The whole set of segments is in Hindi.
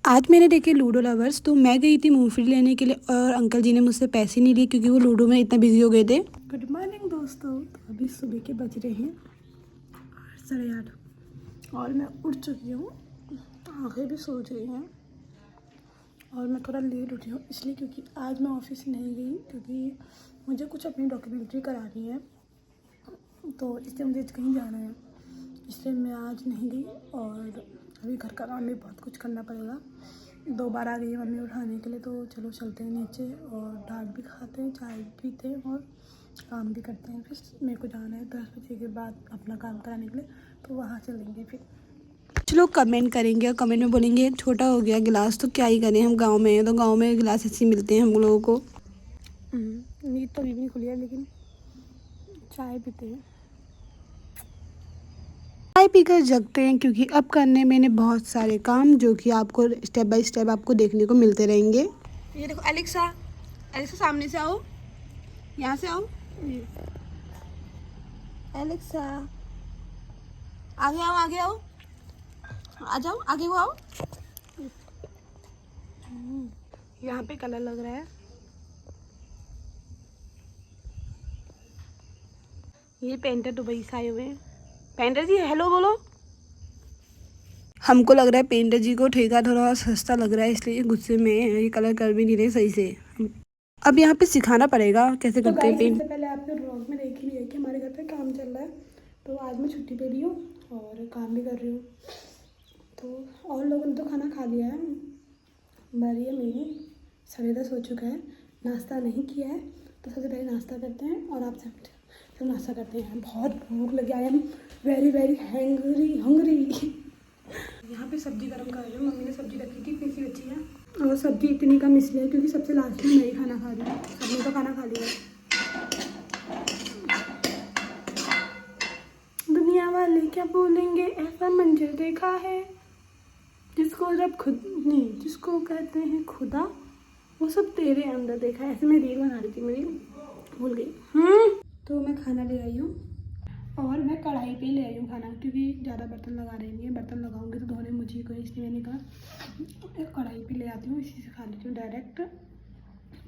आज मैंने देखे लूडो लवर्स, तो मैं गई थी मूंगफली लेने के लिए और अंकल जी ने मुझसे पैसे नहीं लिए क्योंकि वो लूडो में इतना बिजी हो गए थे। गुड मॉर्निंग दोस्तों, तो अभी सुबह के बज रहे हैं 8:30 और मैं उठ चुकी हूँ। आँखें भी सो रही हैं और मैं थोड़ा लेट उठी हूँ इसलिए क्योंकि आज मैं ऑफिस नहीं गई क्योंकि मुझे कुछ अपनी डॉक्यूमेंट्री करानी है, तो इसलिए मुझे कहीं जाना है, इसलिए मैं आज नहीं गई। और अभी घर का काम भी बहुत कुछ करना पड़ेगा। 2 बार आ गई है मम्मी उठाने के लिए, तो चलो चलते हैं नीचे और डांट भी खाते हैं, चाय भी पीते हैं और काम भी करते हैं। फिर मेरे को जाना है 10 बजे के बाद अपना काम कराने के लिए, तो वहाँ चलेंगे। फिर कुछ लोग कमेंट करेंगे और कमेंट में बोलेंगे छोटा हो गया गिलास, तो क्या ही करें, हम गाँव में हैं तो गाँव में गिलास ऐसे मिलते हैं हम लोगों को। नींद तो अभी भी नहीं खुली है लेकिन चाय पीते हैं, चाय पीकर जगते हैं क्योंकि अब करने मैंने बहुत सारे काम जो कि आपको स्टेप बाय स्टेप आपको देखने को मिलते रहेंगे। ये देखो एलेक्सा, एलेक्सा सामने से आओ, यहाँ से आओ। एलेक्सा आगे आओ, आगे आओ, आ जाओ, आगे को आओ। यहाँ पे कलर लग रहा है, ये पेंटर दुबई से आए हुए हैं। पेंटर जी हेलो बोलो। हमको लग रहा है पेंटर जी को ठेका थोड़ा सस्ता लग रहा है इसलिए गुस्से में ये कलर कर भी नहीं रहे सही से। अब यहाँ पे सिखाना पड़ेगा कैसे करते हैं पेंट। सबसे पहले आपने व्लॉग में देख ही लिया कि हमारे घर पे काम चल रहा है, तो आज मैं छुट्टी पे भी हूँ और काम भी कर रही हूँ। तो और लोगों ने तो खाना खा लिया है, बारी है मेरी। 10:30 हो चुका है, नाश्ता नहीं किया है, तो सबसे पहले नाश्ता करते हैं और आप सब नाश्ता करते हैं। बहुत भूख लगी, I am very very Hungary. यहाँ पे सब्जी गर्म कर रही हूँ, मम्मी ने सब्जी रखी थी इतनी सी बची है और सब्जी इतनी कम इसलिए क्योंकि सबसे लास्ट में मैं ही खाना खा रही हूँ, सबने तो खाना खा लिया। दुनिया वाले क्या बोलेंगे, ऐसा मंजर देखा है जिसको रब खुद नहीं, जिसको कहते हैं खुदा, वो सब तेरे अंदर देखा है। ऐसे मैं रील बना रही थी, मेरी भूल गई। तो मैं खाना ले आई हूँ और मैं कढ़ाई पे ले आई हूँ खाना क्योंकि ज़्यादा बर्तन लगा रही नहीं है, बर्तन लगाऊंगी तो धोने मुझे को, इसलिए मैंने कहा कढ़ाई पे ले आती हूँ, इसी से खा लेती हूँ डायरेक्ट।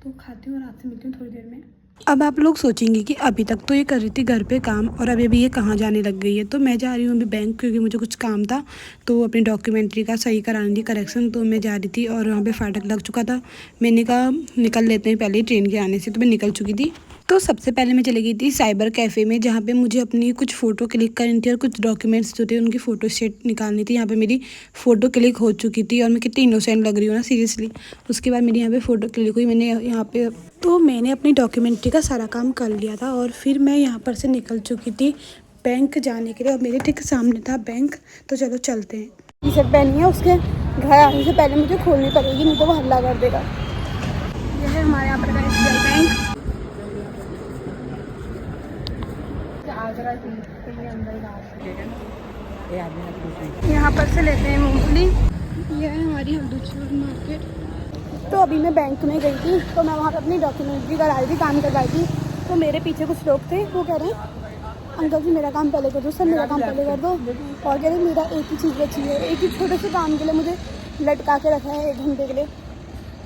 तो खाती हूँ और आपसे मिलती हूँ थोड़ी देर में। अब आप लोग सोचेंगे कि अभी तक तो ये कर रही थी घर पे काम और अभी भी ये कहाँ जाने लग गई है। तो मैं जा रही हूँ अभी बैंक क्योंकि मुझे कुछ काम था, तो अपनी डॉक्यूमेंट्री का सही करानी थी करेक्शन, तो मैं जा रही थी और वहाँ पे फाटक लग चुका था। मैंने कहा निकल लेते हैं पहले ट्रेन के आने से, तो मैं निकल चुकी थी। तो सबसे पहले मैं चली गई थी साइबर कैफ़े में जहाँ पे मुझे अपनी कुछ फ़ोटो क्लिक करनी थी और कुछ डॉक्यूमेंट्स जो थे उनकी फ़ोटो सेट निकालनी थी। यहाँ पे मेरी फ़ोटो क्लिक हो चुकी थी और मैं कितनी इनोसेंट लग रही हूँ ना सीरियसली। उसके बाद मेरी यहाँ पे फ़ोटो क्लिक हुई, मैंने यहाँ पे तो मैंने अपनी डॉक्यूमेंट्री का सारा काम कर लिया था और फिर मैं यहाँ पर से निकल चुकी थी बैंक जाने के लिए और मेरे ठीक सामने था बैंक। तो चलो चलते हैं। टी शर्ट पहनी है, उसके घर आने से पहले मुझे खोलनी पड़ेगी, नहीं तो वो हल्ला कर देगा। यह है हमारे यहाँ पर का SBI बैंक। यहाँ पर से लेते हैं मूंगफली। यह है हमारी हल्दूचूर मार्केट। तो अभी मैं बैंक में गई थी, तो मैं वहाँ पर अपनी डॉक्यूमेंट्री करा रही थी, काम करवाई थी। तो मेरे पीछे कुछ लोग थे, वो कह रहे हैं अंकल जी मेरा काम पहले कर दो, सर मेरा काम पहले कर दो, और कह रहे मेरा एक ही चीज़ बची है, एक ही छोटे से काम के लिए मुझे लटका के रखा है 1 घंटे के लिए।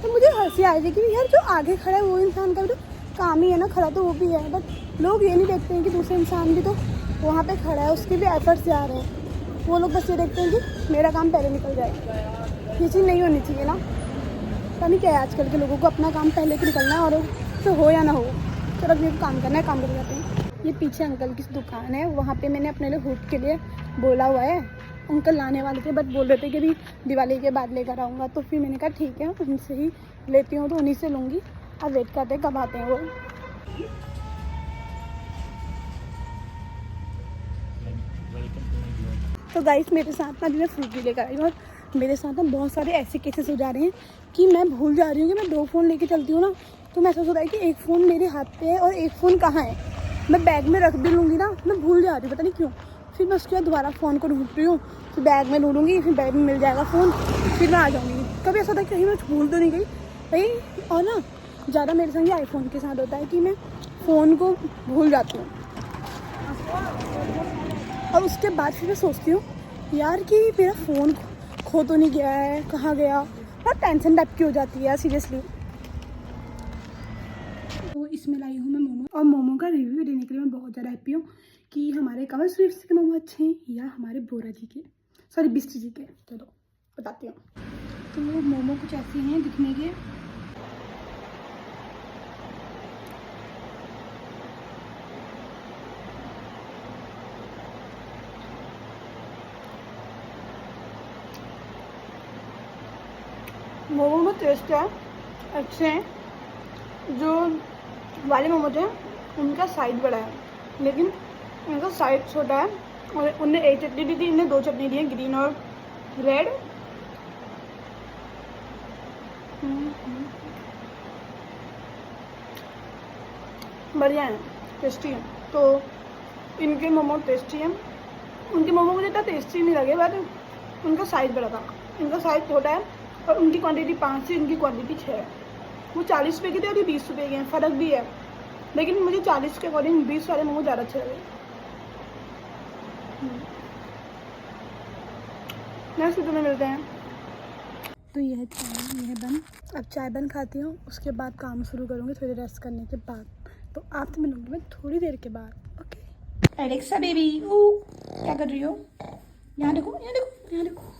तो मुझे हंसी आई थी कि यार जो आगे खड़ा है वो इंसान का भी तो काम ही है ना, खड़ा तो वो भी है, बट लोग ये नहीं देखते हैं कि दूसरे इंसान भी तो वहाँ पे खड़ा है, उसके भी एफर्ट्स जा रहे हैं। वो लोग बस ये देखते हैं कि मेरा काम पहले निकल जाए। ये चीज़ नहीं होनी चाहिए ना, पता नहीं क्या है आजकल के लोगों को, अपना काम पहले के निकलना है और तो हो या ना हो, चलो अपने काम करना है, काम कर जाते हैं। ये पीछे अंकल की दुकान है, वहाँ पे मैंने अपने लिए हुड के लिए बोला हुआ है। अंकल लाने वाले थे बट बोल रहे थे कि अभी दिवाली के बाद लेकर आऊँगा, तो फिर मैंने कहा ठीक है उनसे ही लेती हूँ, तो उन्हीं से लूँगी। अब वेट करते हैं कब आते हैं वो। तो गाइस मेरे साथ ना मैं फ्रूटी लेकर आई हूँ और मेरे साथ ना बहुत सारे ऐसे केसेस हो जा रहे हैं कि मैं भूल जा रही हूँ कि मैं 2 फ़ोन लेके चलती हूँ ना, तो मैं ऐसा सोच रहा है कि एक फ़ोन मेरे हाथ पे है और एक फ़ोन कहाँ है। मैं बैग में रख भी लूँगी ना, मैं भूल जा रही हूँ पता नहीं क्यों। फिर मैं उसके बाद दोबारा फ़ोन को ढूंढ रही हूँ, फिर बैग में ढूंढूंगी, फिर बैग में मिल जाएगा फ़ोन, फिर मैं आ जाऊँगी। कभी ऐसा होता है कहीं मैं भूल तो नहीं गई भाई। और ना ज़्यादा मेरे संग आईफोन के साथ होता है कि मैं फ़ोन को भूल जाती हूँ और उसके बाद फिर मैं सोचती हूँ यार कि मेरा फ़ोन खो तो नहीं गया है, कहाँ गया, बहुत टेंशन टाइप की हो जाती है यार सीरियसली। तो इसमें लाई हूँ मैं मोमो, और मोमो का रिव्यू देने के लिए मैं बहुत ज़्यादा हैप्पी हूँ कि हमारे कंवर स्वीट्स के मोमो अच्छे हैं या हमारे बोरा जी के, सॉरी बिस्टी जी के। चलो बताती हूँ। तो मोमो कुछ ऐसे हैं दिखने के। मोमो में टेस्ट है, अच्छे हैं। जो वाले मोमोज हैं उनका साइज बड़ा है, लेकिन उनका साइज छोटा है। और उनने एक चटनी दी थी, इनने 2 चटनी दी है, ग्रीन और रेड। बढ़िया है, टेस्टी है। तो इनके मोमो टेस्टी हैं। उनके मोमो मुझे इतना टेस्टी नहीं लगे, बट उनका साइज़ बड़ा था, इनका साइज़ छोटा है। और उनकी क्वांटिटी 5 थी, इनकी क्वांटिटी 6 है। वो 40 रुपये के थे और ये 20 रुपये के हैं, फ़र्क भी है। लेकिन मुझे 40 के अकॉर्डिंग 20 वाले मोमो ज़्यादा अच्छे लगे। नेक्स्ट वीडियो में मिलते हैं। तो यह चाय, यह बन, अब चाय बन खाती हूँ, उसके बाद काम शुरू करूँगी थोड़ी रेस्ट करने के बाद। तो आपसे मिलूँगी मैं थोड़ी देर के बाद। ओके एलेक्सा बेबी, क्या कर रही हो? यहाँ देखो, यहाँ देखो, यहाँ देखो,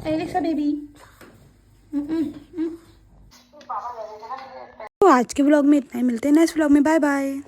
एलेक्सा बेबी। तो आज के व्लॉग में इतना ही, मिलते हैं नेक्स्ट व्लॉग में। Bye bye.